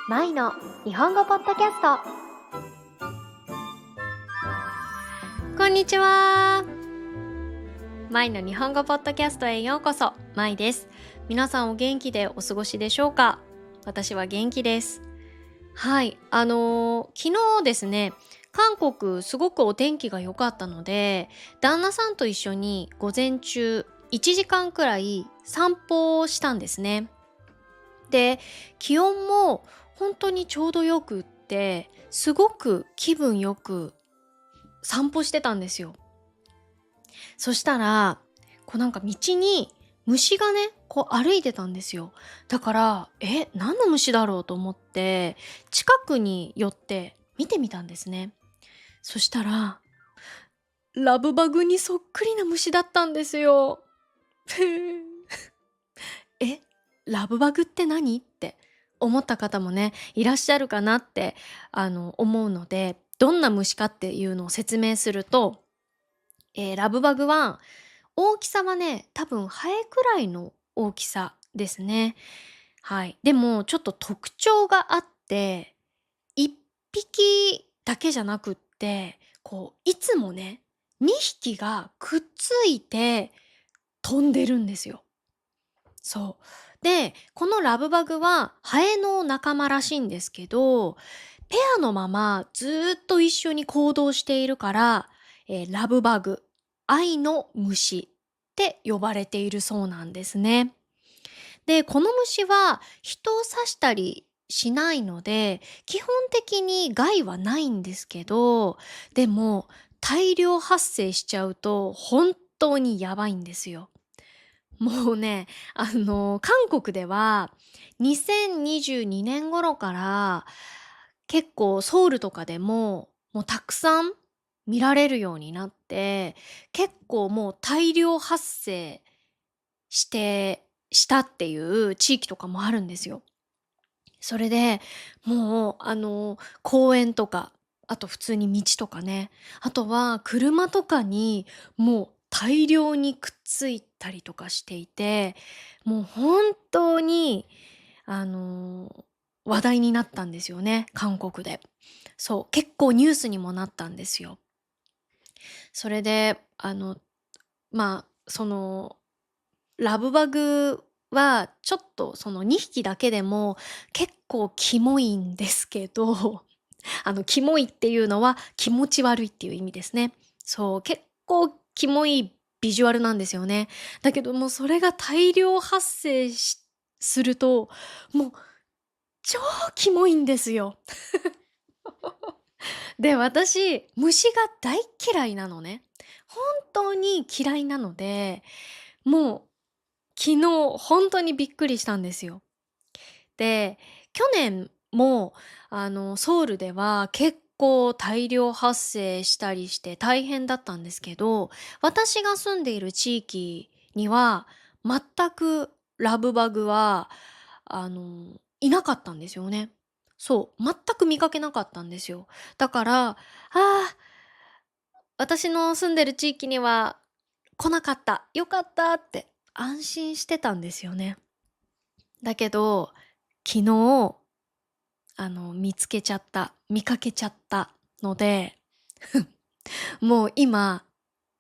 マイの日本語ポッドキャスト。こんにちは。マイの日本語ポッドキャストへようこそ。マイです。皆さんお元気でお過ごしでしょうか？私は元気です。はい、昨日ですね、韓国すごくお天気が良かったので、旦那さんと一緒に午前中1時間くらい散歩をしたんですね。で、気温も本当にちょうどよくって、すごく気分よく散歩してたんですよ。そしたら、なんか道に虫がね、歩いてたんですよ。だから、何の虫だろうと思って、近くに寄って見てみたんですね。そしたら、ラブバグにそっくりな虫だったんですよ。え、ラブバグって何って思った方もね、いらっしゃるかなって、思うので、どんな虫かっていうのを説明すると、ラブバグは、大きさはね、多分ハエくらいの大きさですね。はい。でも、ちょっと特徴があって、1匹だけじゃなくって、いつもね、2匹がくっついて飛んでるんですよ。そう。で、このラブバグはハエの仲間らしいんですけど、ペアのままずーっと一緒に行動しているから、ラブバグ、愛の虫って呼ばれているそうなんですね。で、この虫は人を刺したりしないので、基本的に害はないんですけど、でも大量発生しちゃうと本当にやばいんですよ。もうね、韓国では2022年頃から結構ソウルとかでもうたくさん見られるようになって、結構もう大量発生したっていう地域とかもあるんですよ。それで、もう公園とか、あと普通に道とかね、あとは車とかにもう大量にくっついたりとかしていて、もう本当にあの、話題になったんですよね、韓国で。そう、結構ニュースにもなったんですよ。それで、ラブバグはちょっとその2匹だけでも結構キモいんですけど、キモいっていうのは気持ち悪いっていう意味ですね。そう、結構キモいビジュアルなんですよね。だけどもうそれが大量発生すると、もう超キモいんですよ。で、私、虫が大嫌いなのね。本当に嫌いなので、もう昨日本当にびっくりしたんですよ。で、去年もソウルでは結構大量発生したりして大変だったんですけど、私が住んでいる地域には全くラブバグは、いなかったんですよね。そう、全く見かけなかったんですよ。だから、私の住んでる地域には来なかった、よかったって安心してたんですよね。だけど、昨日、見かけちゃったので、もう今、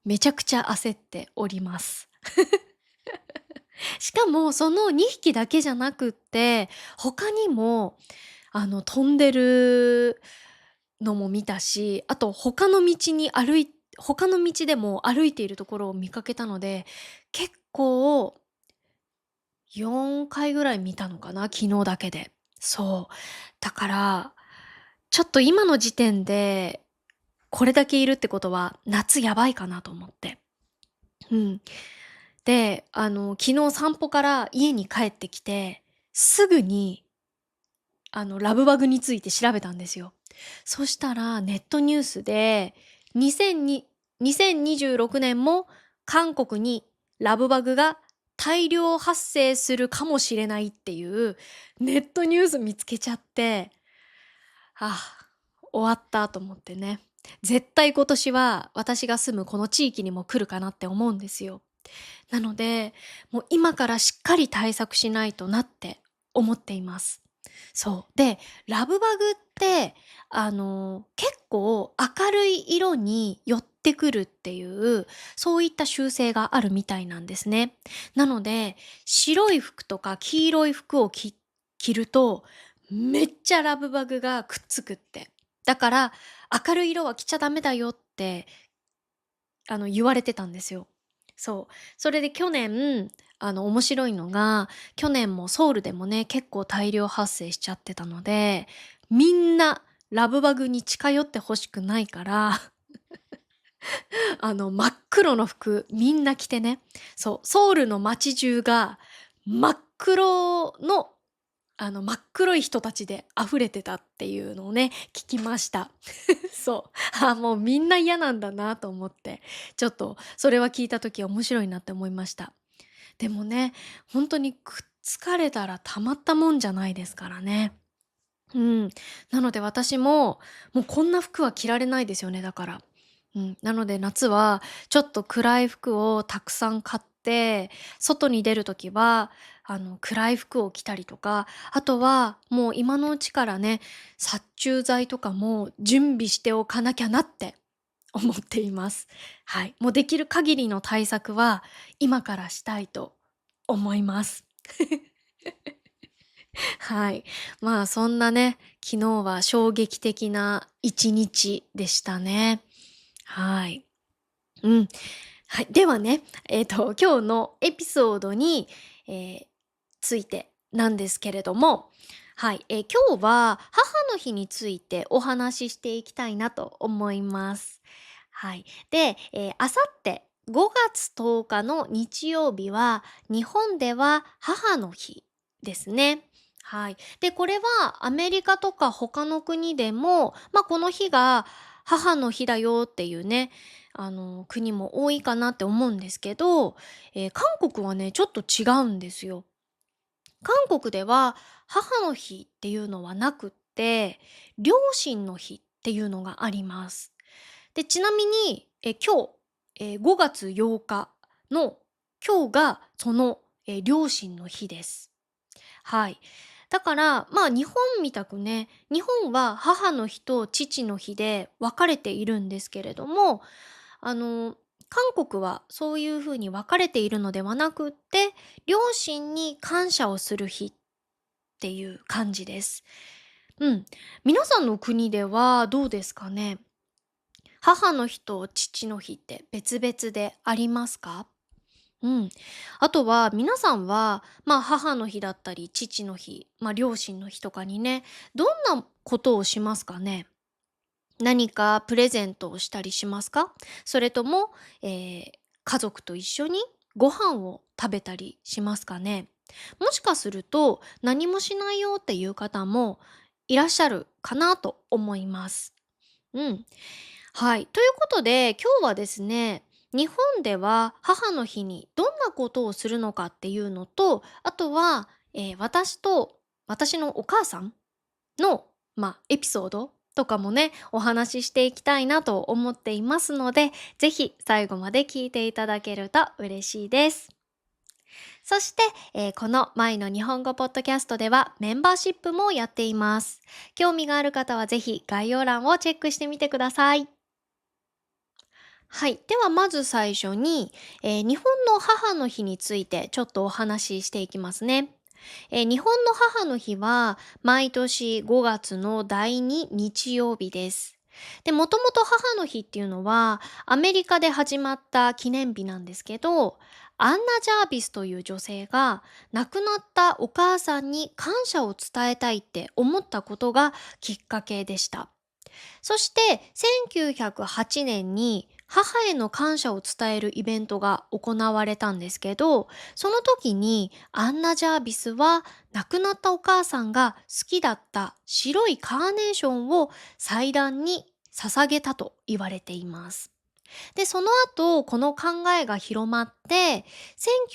めちゃくちゃ焦っております。しかも、その2匹だけじゃなくって、他にも、飛んでるのも見たし、あと他の道でも歩いているところを見かけたので、結構4回ぐらい見たのかな、昨日だけで。そう。だから、ちょっと今の時点で、これだけいるってことは、夏やばいかなと思って。うん。で、昨日散歩から家に帰ってきて、すぐに、ラブバグについて調べたんですよ。そしたら、ネットニュースで、2026年も韓国にラブバグが大量発生するかもしれないっていうネットニュース見つけちゃって、終わったと思ってね。絶対今年は私が住むこの地域にも来るかなって思うんですよ。なので、もう今からしっかり対策しないとなって思っています。そう。で、ラブバグって、結構明るい色に寄ってくるっていう、そういった習性があるみたいなんですね。なので、白い服とか黄色い服を着ると、めっちゃラブバグがくっつくって。だから、明るい色は着ちゃダメだよって、言われてたんですよ。そう。それで去年、面白いのが、去年もソウルでもね、結構大量発生しちゃってたので、みんなラブバグに近寄って欲しくないから、真っ黒の服みんな着てね、そう、ソウルの街中が真っ黒の真っ黒い人たちで溢れてたっていうのをね、聞きました。そう。あ、もうみんな嫌なんだなと思って、ちょっとそれは聞いた時面白いなって思いました。でもね、本当にくっつかれたらたまったもんじゃないですからね。うん。なので私も、もうこんな服は着られないですよね、だから。うん。なので夏はちょっと暗い服をたくさん買って、外に出るときは、暗い服を着たりとか、あとはもう今のうちからね、殺虫剤とかも準備しておかなきゃなって思っています。はい。もうできる限りの対策は今からしたいと思います。はい。まあそんなね、昨日は衝撃的な一日でしたね。はい。うん。はい。ではね、今日のエピソードに、ついてなんですけれども、はい。今日は母の日についてお話ししていきたいなと思います。はい。で、あさって5月10日の日曜日は、日本では母の日ですね。はい。で、これはアメリカとか他の国でも、まあ、この日が母の日だよっていうね、国も多いかなって思うんですけど、韓国はね、ちょっと違うんですよ。韓国では母の日っていうのはなくって、両親の日っていうのがあります。で、ちなみに、今日、5月8日の今日がその、両親の日です。はい。だから、まあ日本みたくね、日本は母の日と父の日で分かれているんですけれども、あの、韓国はそういうふうに分かれているのではなくって、両親に感謝をする日っていう感じです。うん。皆さんの国ではどうですかね。母の日と父の日って別々でありますか？うん。あとは皆さんは、まあ母の日だったり父の日、まあ両親の日とかにね、どんなことをしますかね？何かプレゼントをしたりしますか？それとも、えー家族と一緒にご飯を食べたりしますかね？もしかすると何もしないよっていう方もいらっしゃるかなと思います。うん。はい。ということで、今日はですね、日本では母の日にどんなことをするのかっていうのと、あとは、私と私のお母さんの、まあ、エピソードとかもね、お話ししていきたいなと思っていますので、ぜひ最後まで聞いていただけると嬉しいです。そして、この舞の日本語ポッドキャストではメンバーシップもやっています。興味がある方はぜひ概要欄をチェックしてみてください。はい。ではまず最初に、日本の母の日についてちょっとお話ししていきますね。日本の母の日は毎年5月の第2日曜日です。で、もともと母の日っていうのはアメリカで始まった記念日なんですけど、アンナ・ジャービスという女性が亡くなったお母さんに感謝を伝えたいって思ったことがきっかけでした。そして1908年に母への感謝を伝えるイベントが行われたんですけど、その時にアンナ・ジャービスは亡くなったお母さんが好きだった白いカーネーションを祭壇に捧げたと言われています。で、その後、この考えが広まって、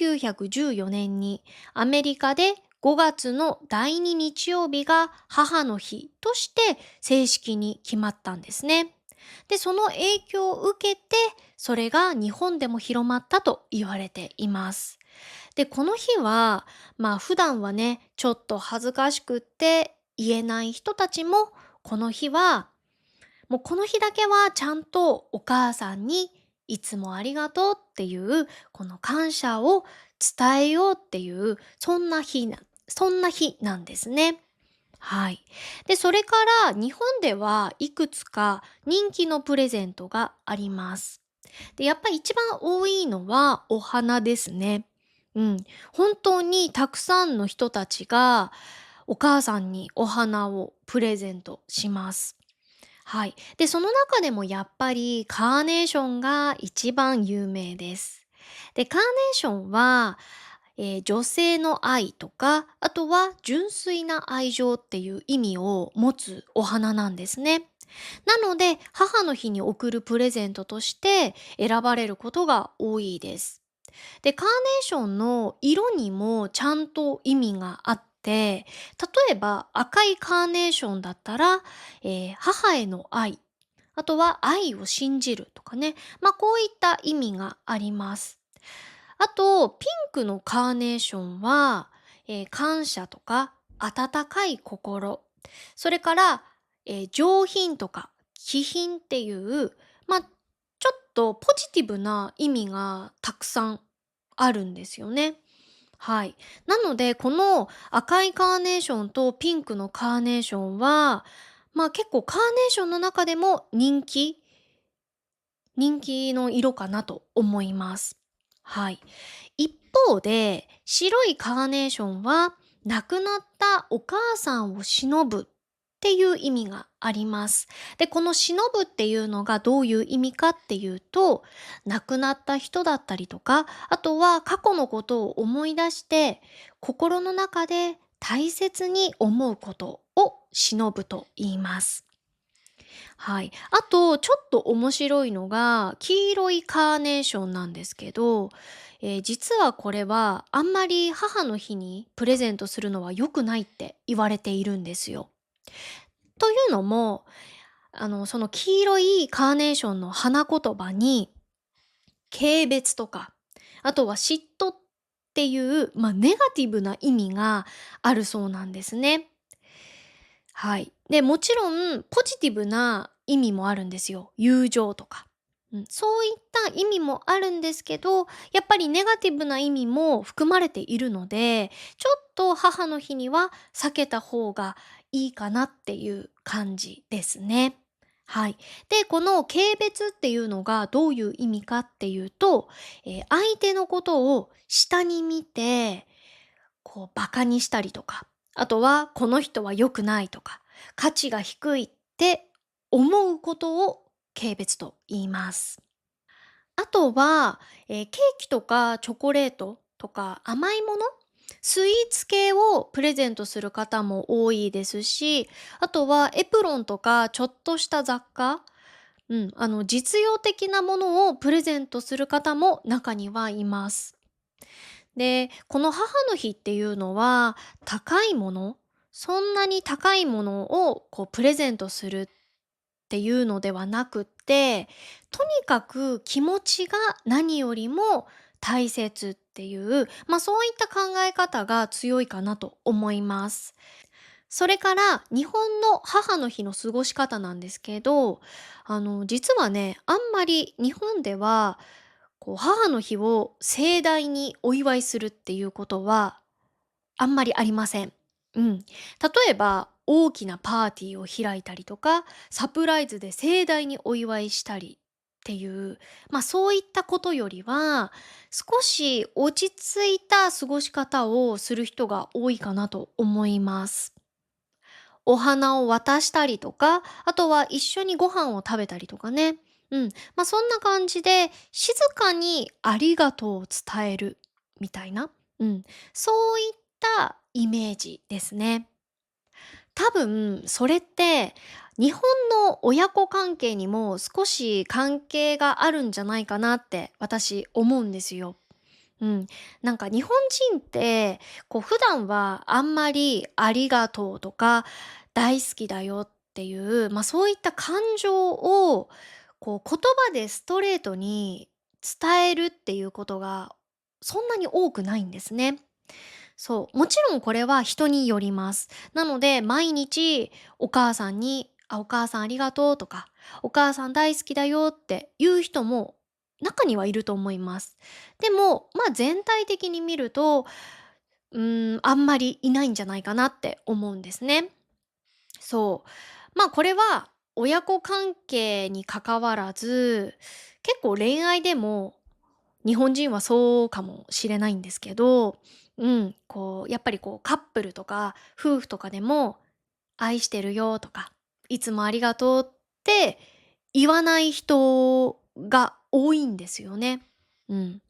1914年にアメリカで5月の第2日曜日が母の日として正式に決まったんですね。で、その影響を受けて、それが日本でも広まったと言われています。で、この日は、普段はね、ちょっと恥ずかしくって言えない人たちも、この日は、もうこの日だけはちゃんとお母さんにいつもありがとうっていうこの感謝を伝えようっていうそんな日なんですね。はい。で、それから日本ではいくつか人気のプレゼントがあります。で、やっぱり一番多いのはお花ですね。うん。本当にたくさんの人たちがお母さんにお花をプレゼントします。はい。で、その中でもやっぱりカーネーションが一番有名です。で、カーネーションは、女性の愛とか、あとは純粋な愛情っていう意味を持つお花なんですね。なので、母の日に贈るプレゼントとして選ばれることが多いです。で、カーネーションの色にもちゃんと意味があって、例えば赤いカーネーションだったら、母への愛、あとは愛を信じるとかね、こういった意味があります。あと、ピンクのカーネーションは、感謝とか温かい心、それから、上品とか気品っていう、ちょっとポジティブな意味がたくさんあるんですよね。はい。なので、この赤いカーネーションとピンクのカーネーションは、結構カーネーションの中でも人気の色かなと思います。はい。一方で、白いカーネーションは、亡くなったお母さんを偲ぶっていう意味があります。で、この偲ぶっていうのがどういう意味かっていうと、亡くなった人だったりとか、あとは過去のことを思い出して、心の中で大切に思うことを偲ぶと言います。はい。あと、ちょっと面白いのが、黄色いカーネーションなんですけど、実はこれはあんまり母の日にプレゼントするのは良くないって言われているんですよ。というのも、その黄色いカーネーションの花言葉に、軽蔑とか、あとは嫉妬っていう、ネガティブな意味があるそうなんですね。はい。で、もちろんポジティブな意味もあるんですよ。友情とか。そういった意味もあるんですけど、やっぱりネガティブな意味も含まれているので、ちょっと母の日には避けた方がいいかなっていう感じですね。はい。で、この軽蔑っていうのがどういう意味かっていうと、相手のことを下に見て、こうバカにしたりとか、あとはこの人は良くないとか、価値が低いって思うことを軽蔑と言います。あとは、ケーキとかチョコレートとか甘いもの、スイーツ系をプレゼントする方も多いですし、あとはエプロンとかちょっとした雑貨、実用的なものをプレゼントする方も中にはいます。で、この母の日っていうのは、高いもの、そんなに高いものをこうプレゼントするっていうのではなくって、とにかく気持ちが何よりも大切っていう、そういった考え方が強いかなと思います。それから日本の母の日の過ごし方なんですけど、実はね、あんまり日本ではこう母の日を盛大にお祝いするっていうことはあんまりありません。例えば大きなパーティーを開いたりとか、サプライズで盛大にお祝いしたりっていう、そういったことよりは、少し落ち着いた過ごし方をする人が多いかなと思います。お花を渡したりとか、あとは一緒にご飯を食べたりとかね。そんな感じで静かにありがとうを伝えるみたいな。そういったイメージですね。多分それって日本の親子関係にも少し関係があるんじゃないかなって私思うんですよ。うん、なんか日本人ってこう普段はあんまり「ありがとう」とか「大好きだよ」っていう、そういった感情をこう言葉でストレートに伝えるっていうことがそんなに多くないんですね。そう、もちろんこれは人によります。なので、毎日お母さんに、お母さんありがとうとか、お母さん大好きだよって言う人も中にはいると思います。でも、全体的に見ると、あんまりいないんじゃないかなって思うんですね。そう。これは親子関係に関わらず、結構恋愛でも日本人はそうかもしれないんですけど、やっぱりカップルとか夫婦とかでも、愛してるよとか、いつもありがとうって言わない人が多いんですよね。うん。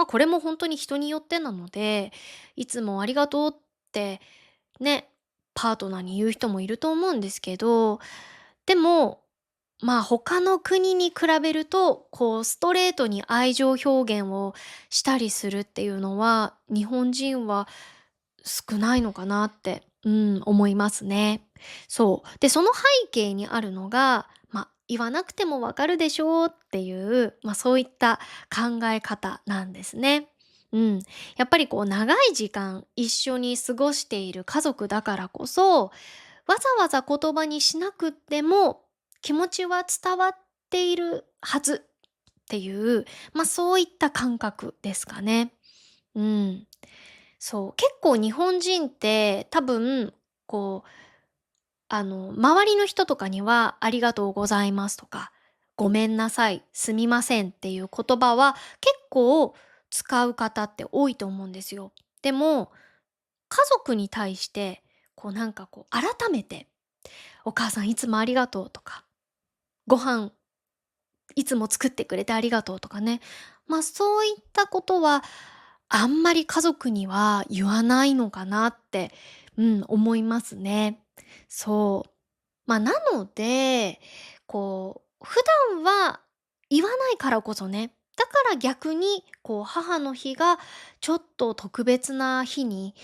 これも本当に人によってなので、いつもありがとうってね、パートナーに言う人もいると思うんですけど、でも、他の国に比べると、ストレートに愛情表現をしたりするっていうのは、日本人は少ないのかなって、思いますね。そう。で、その背景にあるのが、言わなくてもわかるでしょうっていう、そういった考え方なんですね。うん。やっぱり長い時間一緒に過ごしている家族だからこそ、わざわざ言葉にしなくっても気持ちは伝わっているはずっていう、そういった感覚ですかね。うん。そう、結構日本人って多分、こう、周りの人とかにはありがとうございますとか、ごめんなさい、すみませんっていう言葉は結構使う方って多いと思うんですよ。でも、家族に対して、改めて、お母さんいつもありがとうとか、ご飯いつも作ってくれてありがとうとかね。そういったことは、あんまり家族には言わないのかなって、思いますね。そう。なので、普段は言わないからこそね、だから逆に、母の日がちょっと特別な日に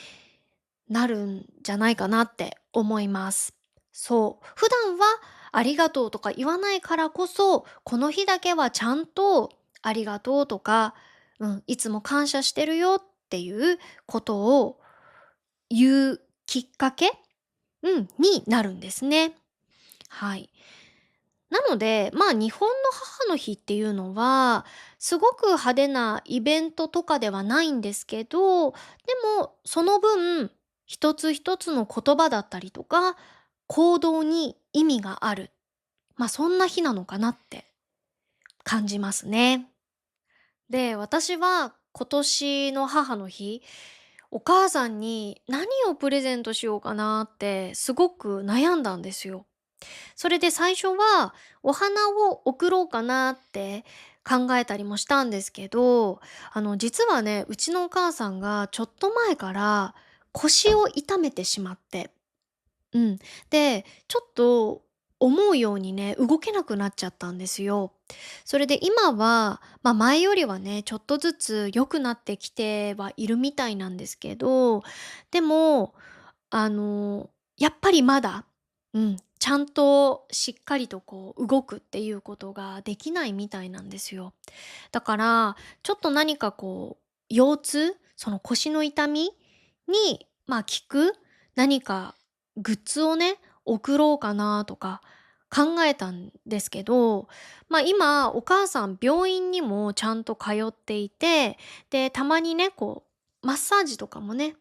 なるんじゃないかなって思います。そう。普段はありがとうとか言わないからこそ、この日だけはちゃんとありがとうとか、いつも感謝してるよっていうことを言うきっかけ、になるんですね。はい。なので、日本の母の日っていうのは、すごく派手なイベントとかではないんですけど、でもその分、一つ一つの言葉だったりとか、行動に意味がある。そんな日なのかなって感じますね。で、私は今年の母の日、お母さんに何をプレゼントしようかなってすごく悩んだんですよ。それで最初はお花を贈ろうかなって考えたりもしたんですけど、実はね、うちのお母さんがちょっと前から腰を痛めてしまって、うん。で、ちょっと思うようにね、動けなくなっちゃったんですよ。それで今は、前よりはね、ちょっとずつ良くなってきてはいるみたいなんですけど、でも、やっぱりまだ、ちゃんとしっかりと動くっていうことができないみたいなんですよ。だから、ちょっと何か腰痛、その腰の痛みに、効く何かグッズをね、送ろうかなとか考えたんですけど、今お母さん病院にもちゃんと通っていて、で、たまにね、マッサージとかもね、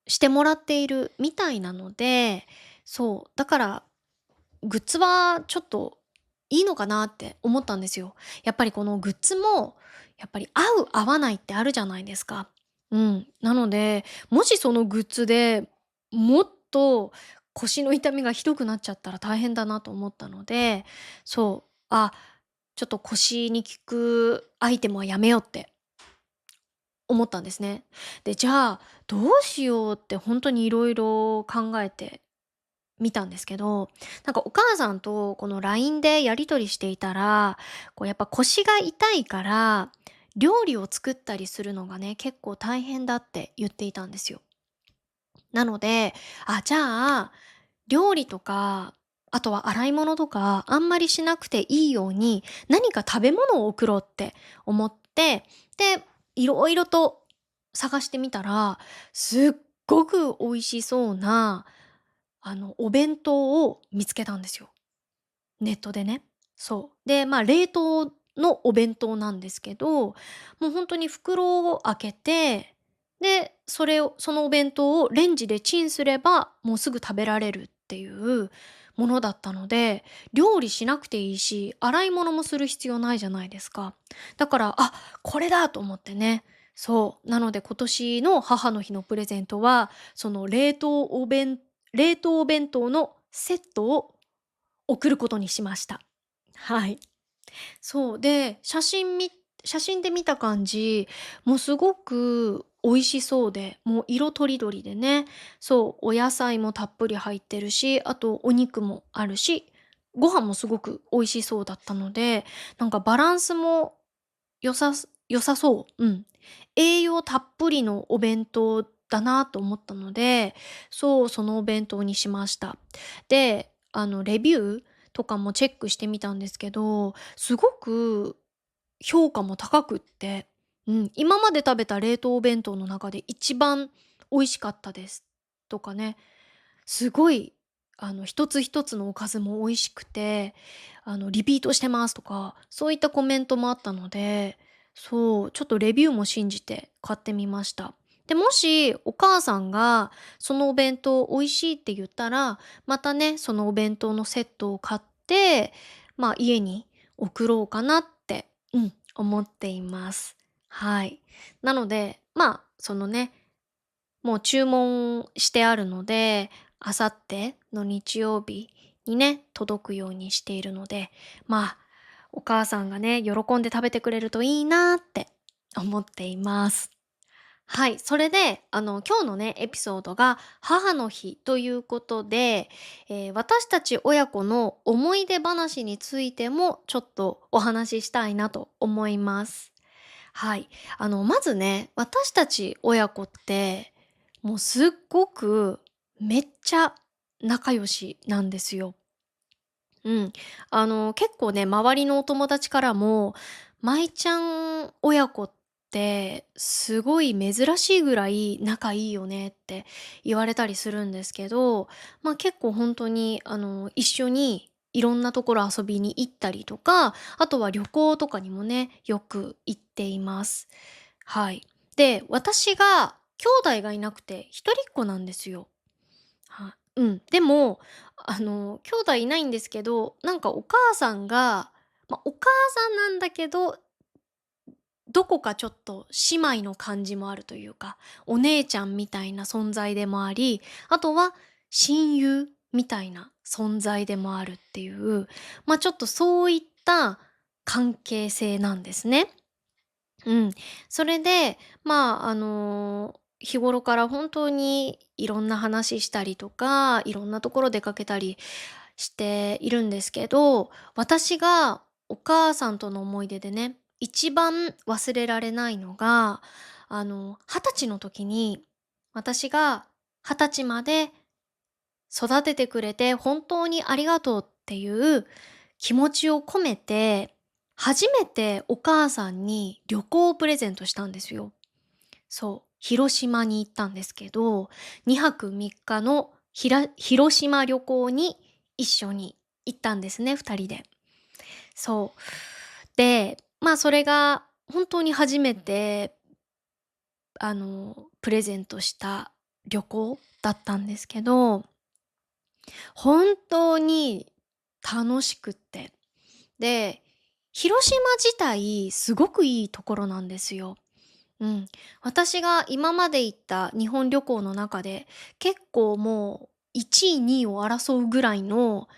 してもらっているみたいなので、そう、だからグッズはちょっといいのかなって思ったんですよ。やっぱりこのグッズも、やっぱり合う合わないってあるじゃないですか。なので、もしそのグッズでもっと腰の痛みがひどくなっちゃったら大変だなと思ったので、そう、ちょっと腰に効くアイテムはやめようって思ったんですね。で、じゃあ、どうしようって本当にいろいろ考えて見たんですけど、お母さんとこの LINE でやり取りしていたら、やっぱ腰が痛いから、料理を作ったりするのがね、結構大変だって言っていたんですよ。なので、じゃあ、料理とか、あとは洗い物とか、あんまりしなくていいように、何か食べ物を送ろうって思って、で、いろいろと探してみたら、すっごく美味しそうな、お弁当を見つけたんですよ。ネットでね。そう。で、冷凍のお弁当なんですけど、もう本当に袋を開けて、で、そのお弁当をレンジでチンすれば、もうすぐ食べられるっていうものだったので、料理しなくていいし、洗い物もする必要ないじゃないですか。だから、これだと思ってね。そう。なので今年の母の日のプレゼントは、その冷凍お弁当のセットを送ることにしました。はい。そう、で、写真で見た感じ、もうすごく美味しそうで、もう色とりどりでね、そう、お野菜もたっぷり入ってるし、あとお肉もあるし、ご飯もすごく美味しそうだったので、なんかバランスも良さそう。うん。栄養たっぷりのお弁当だなと思ったので、そう、そのお弁当にしました。で、レビューとかもチェックしてみたんですけど、すごく評価も高くって、うん、今まで食べた冷凍お弁当の中で一番美味しかったですとかね、すごい、一つ一つのおかずも美味しくて、リピートしてますとか、そういったコメントもあったので、そう、ちょっとレビューも信じて買ってみました。で、もしお母さんがそのお弁当美味しいって言ったら、またね、そのお弁当のセットを買って、家に送ろうかなって、思っています。はい。なので、そのね、もう注文してあるので、あさっての日曜日にね、届くようにしているので、お母さんがね、喜んで食べてくれるといいなって思っています。はい。それで、今日のね、エピソードが母の日ということで、私たち親子の思い出話についてもちょっとお話ししたいなと思います。はい。まずね、私たち親子って、もうすっごくめっちゃ仲良しなんですよ。うん。結構ね、周りのお友達からも、舞ちゃん親子ってすごい珍しいぐらい仲いいよねって言われたりするんですけど、結構本当に、一緒にいろんなところ遊びに行ったりとか、あとは旅行とかにもね、よく行っています。はい。で、私が兄弟がいなくて一人っ子なんですよ。うん。でも、兄弟いないんですけど、なんかお母さんが、お母さんなんだけど、どこかちょっと姉妹の感じもあるというか、お姉ちゃんみたいな存在でもあり、あとは親友みたいな存在でもあるっていう、ちょっとそういった関係性なんですね。うん。それで、日頃から本当にいろんな話したりとか、いろんなところ出かけたりしているんですけど、私がお母さんとの思い出でね、一番忘れられないのが、20歳の時に、私が20歳まで育ててくれて本当にありがとうっていう気持ちを込めて、初めてお母さんに旅行をプレゼントしたんですよ。そう、広島に行ったんですけど、2泊3日の広島旅行に一緒に行ったんですね、2人で。そう。で、それが本当に初めて、プレゼントした旅行だったんですけど、本当に楽しくって。で、広島自体すごくいいところなんですよ。うん。私が今まで行った日本旅行の中で、結構もう1位、2位を争うぐらいの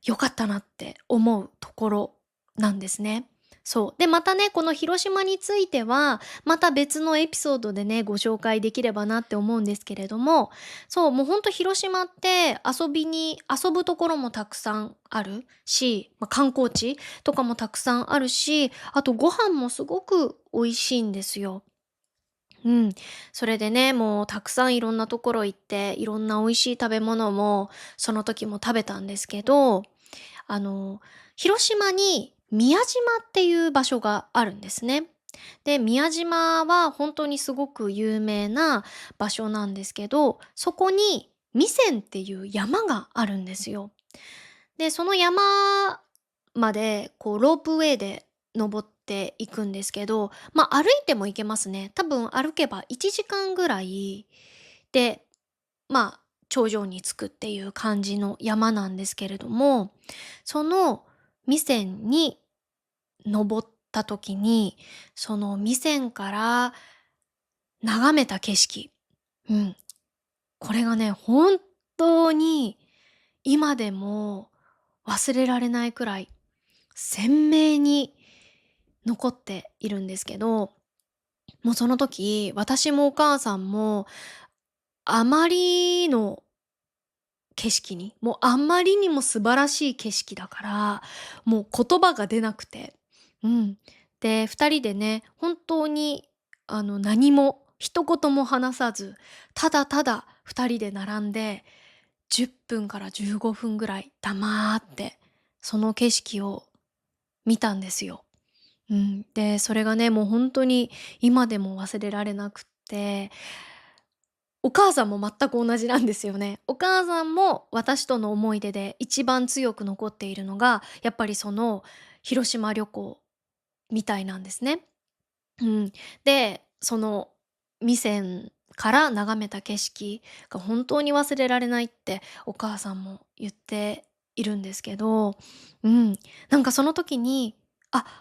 良かったなって思うところなんですね。そう。で、またね、この広島については、また別のエピソードでね、ご紹介できればなって思うんですけれども、そう、もうほんと広島って遊ぶところもたくさんあるし、観光地とかもたくさんあるし、あとご飯もすごく美味しいんですよ。うん。それでね、もうたくさんいろんなところ行って、いろんな美味しい食べ物もその時も食べたんですけど、あの、広島に宮島っていう場所があるんですね。で、宮島は本当にすごく有名な場所なんですけど、そこに弥山っていう山があるんですよ。で、その山までこうロープウェイで登っていくんですけど、歩いても行けますね。多分歩けば1時間ぐらいで、頂上に着くっていう感じの山なんですけれども、その弥山に登った時に、その弥山から眺めた景色、うん、これがね、本当に今でも忘れられないくらい鮮明に残っているんですけど、もうその時、私もお母さんもあまりの景色に、もうあまりにも素晴らしい景色だから、もう言葉が出なくて。うん。で、2人でね、本当に何も一言も話さず、ただただ2人で並んで、10分から15分ぐらい黙って、その景色を見たんですよ。うん。で、それがね、もう本当に今でも忘れられなくって、お母さんも全く同じなんですよね。お母さんも私との思い出で一番強く残っているのが、やっぱりその広島旅行みたいなんですね。うん。で、その味仙から眺めた景色が本当に忘れられないってお母さんも言っているんですけど、うん。なんかその時に、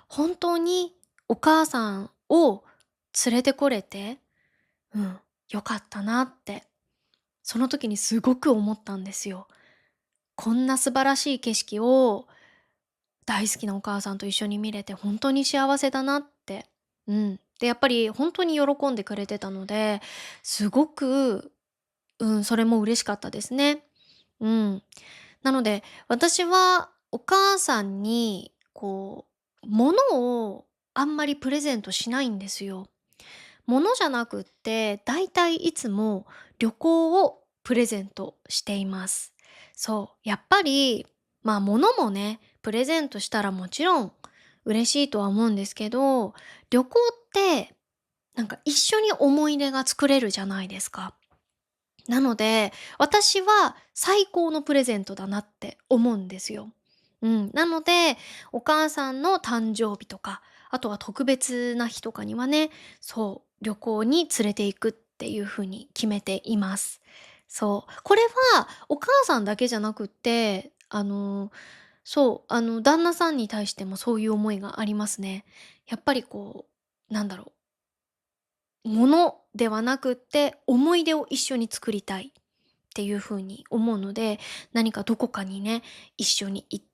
本当にお母さんを連れてこれて、うん、良かったなって、その時にすごく思ったんですよ。こんな素晴らしい景色を大好きなお母さんと一緒に見れて本当に幸せだなって。うん。で、やっぱり本当に喜んでくれてたので、すごく、それも嬉しかったですね。うん。なので、私はお母さんに、物をあんまりプレゼントしないんですよ。物じゃなくって、だいたいいつも旅行をプレゼントしています。そう、やっぱり、物もね、プレゼントしたらもちろん嬉しいとは思うんですけど、旅行ってなんか一緒に思い出が作れるじゃないですか。なので、私は最高のプレゼントだなって思うんですよ。うん。なので、お母さんの誕生日とか、あとは特別な日とかにはね、そう、旅行に連れて行くっていう風に決めています。そう。これはお母さんだけじゃなくって、旦那さんに対してもそういう思いがありますね。やっぱりなんだろう、ものではなくって、思い出を一緒に作りたいっていう風に思うので、何かどこかにね、一緒に行っ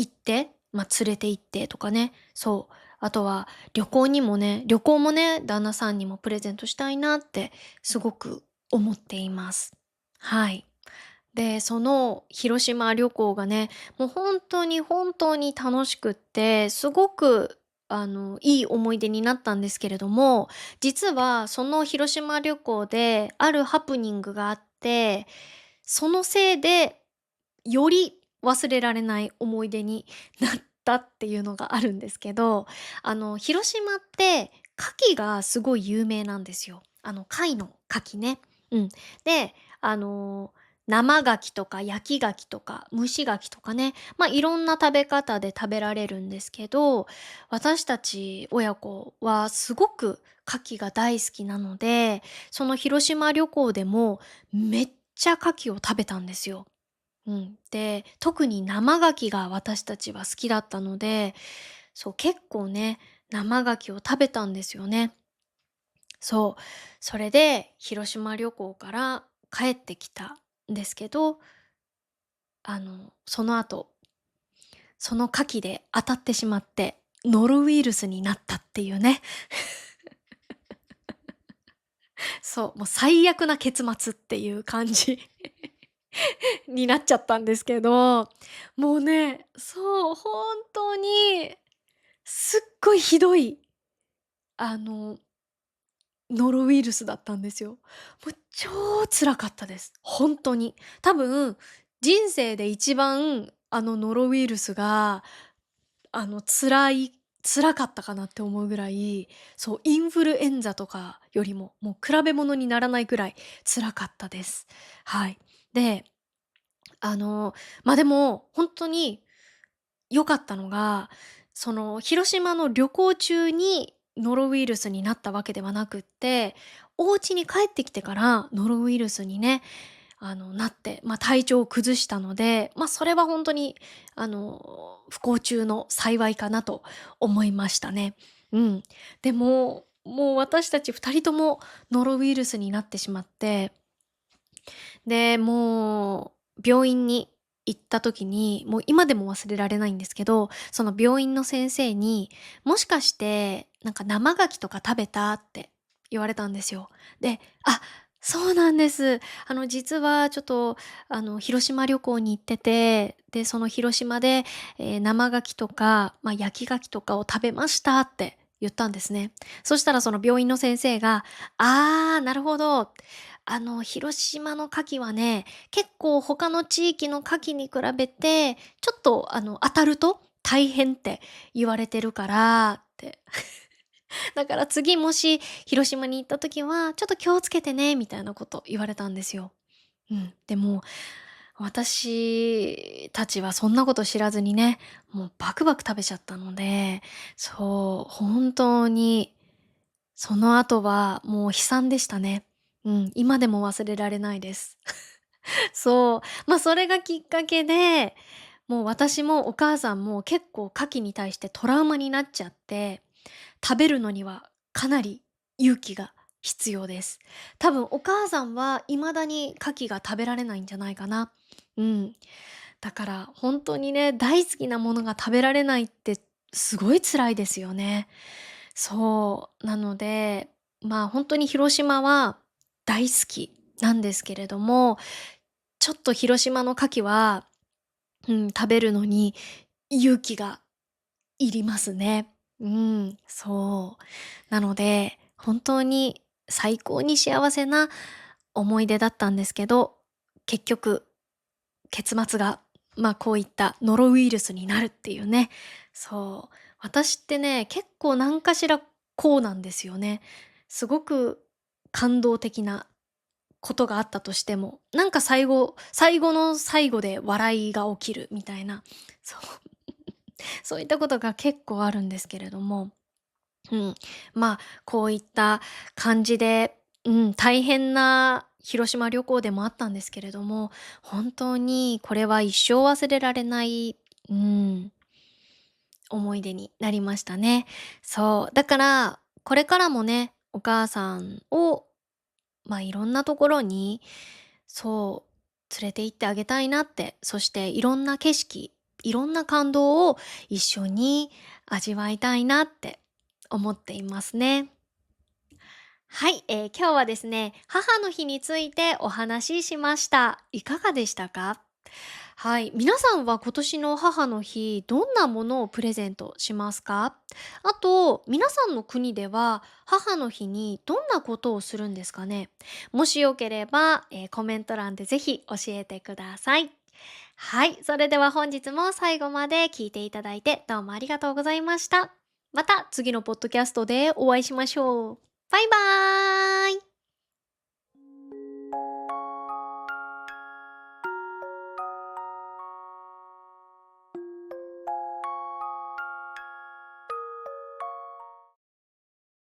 て、連れて行ってとかね、そう。あとは旅行もね、旦那さんにもプレゼントしたいなってすごく思っています。はい。で、その広島旅行がね、もう本当に本当に楽しくって、すごくいい思い出になったんですけれども、実はその広島旅行であるハプニングがあって、そのせいで、より忘れられない思い出になったっていうのがあるんですけど、広島って牡蠣がすごい有名なんですよ。貝の牡蠣ね。うん。で、あの、生牡蠣とか焼き牡蠣とか蒸し牡蠣とかね、いろんな食べ方で食べられるんですけど、私たち親子はすごく牡蠣が大好きなので、その広島旅行でもめっちゃ牡蠣を食べたんですよ。うん。で、特に生牡蠣が私たちは好きだったので、そう、結構ね、生牡蠣を食べたんですよね。そう。それで広島旅行から帰ってきたんですけど、その後、その牡蠣で当たってしまって、ノロウイルスになったっていうね。そう、もう最悪な結末っていう感じになっちゃったんですけど、もうね、そう、本当にすっごいひどい、あの、ノロウイルスだったんですよ。もう超辛かったです。本当に。多分、人生で一番、ノロウイルスが、辛い辛かったかなって思うぐらい、そう、インフルエンザとかよりも、もう比べ物にならないくらい辛かったです。はい。で、でも、本当に良かったのが、その広島の旅行中にノロウイルスになったわけではなくって、お家に帰ってきてからノロウイルスにね、なって、体調を崩したので、それは本当に、不幸中の幸いかなと思いましたね。うん。でも、もう私たち2人ともノロウイルスになってしまって、で、もう病院に行った時に、もう今でも忘れられないんですけど、その病院の先生に、「もしかして、なんか生牡蠣とか食べた？」って言われたんですよ。で、「あ、そうなんです。実はちょっと、広島旅行に行ってて、で、その広島で、生牡蠣とか、焼き牡蠣とかを食べました」って言ったんですね。そしたらその病院の先生が、「ああ、なるほど。広島の牡蠣はね、結構他の地域の牡蠣に比べて、ちょっと当たると大変って言われてるからって。だから次もし広島に行った時は、ちょっと気をつけてね、みたいなこと言われたんですよ。うん。でも、私たちはそんなこと知らずにね、もうバクバク食べちゃったので、そう、本当に、その後はもう悲惨でしたね。うん、今でも忘れられないです。そう、それがきっかけで、もう私もお母さんも結構牡蠣に対してトラウマになっちゃって、食べるのにはかなり勇気が必要です。多分お母さんは未だに牡蠣が食べられないんじゃないかな。うん。だから本当にね、大好きなものが食べられないってすごい辛いですよね。そう、なので、本当に広島は大好きなんですけれども、ちょっと広島の牡蠣は、うん、食べるのに勇気がいりますね。うん、そう。なので、本当に最高に幸せな思い出だったんですけど、結局、結末が、こういったノロウイルスになるっていうね。そう。私ってね、結構何かしらこうなんですよね。すごく感動的なことがあったとしても、なんか最後の最後で笑いが起きるみたいな、そう、そういったことが結構あるんですけれども、うん、こういった感じで、大変な広島旅行でもあったんですけれども、本当にこれは一生忘れられない、うん、思い出になりましたね。そう、だから、これからもね、お母さんをいろんなところに、そう、連れて行ってあげたいなって、そしていろんな景色、いろんな感動を一緒に味わいたいなって思っていますね。はい、今日はですね、母の日についてお話ししました。いかがでしたか？はい。皆さんは今年の母の日、どんなものをプレゼントしますか？あと、皆さんの国では、母の日にどんなことをするんですかね？もしよければ、コメント欄でぜひ教えてください。はい。それでは本日も最後まで聞いていただいてどうもありがとうございました。また次のポッドキャストでお会いしましょう。バイバーイ。